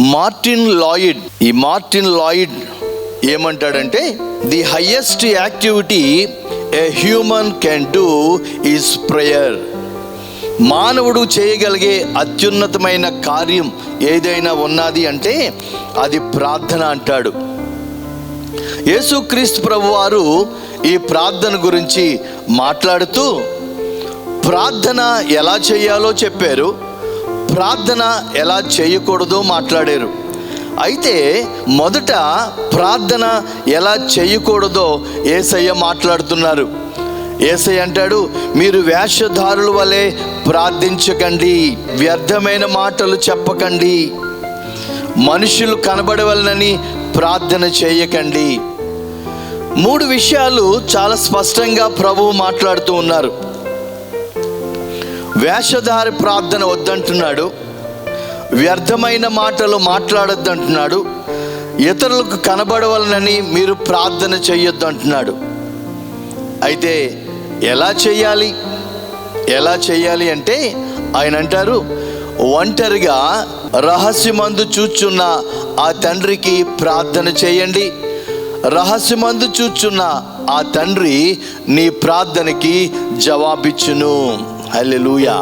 Martin Lloyd ఏమంటాడంటే, the highest activity a human can do is prayer. మానవుడు చేయగలిగే అత్యున్నతమైన కార్యం ఏదైనా ఉన్నది అంటే అది ప్రార్థన అంటాడు. యేసుక్రీస్తు ప్రభువారు ఈ ప్రార్థన గురించి మాట్లాడుతూ ప్రార్థన ఎలా చేయాలో చెప్పారు, ప్రార్థన ఎలా చేయకూడదో మాట్లాడారు. అయితే మొదట ప్రార్థన ఎలా చేయకూడదో యేసయ్య మాట్లాడుతున్నారు. యేసయ్య అంటాడు, మీరు వేషధారుల వలె ప్రార్థించకండి, వ్యర్థమైన మాటలు చెప్పకండి, మనుషులు కనబడవలనని ప్రార్థన చేయకండి. 3 విషయాలు చాలా స్పష్టంగా ప్రభువు మాట్లాడుతూ ఉన్నారు. వేషధారి ప్రార్థన వద్దంటున్నాడు, వ్యర్థమైన మాటలు మాట్లాడొద్దంటున్నాడు, ఇతరులకు కనబడవలనని మీరు ప్రార్థన చేయొద్దు అంటున్నాడు. అయితే ఎలా చేయాలి అంటే ఆయన అంటారు, ఒంటరిగా రహస్యమందు చూచున్న ఆ తండ్రికి ప్రార్థన చేయండి, రహస్యమందు చూచున్న ఆ తండ్రి నీ ప్రార్థనకి జవాబిచ్చును. హల్లెలూయా.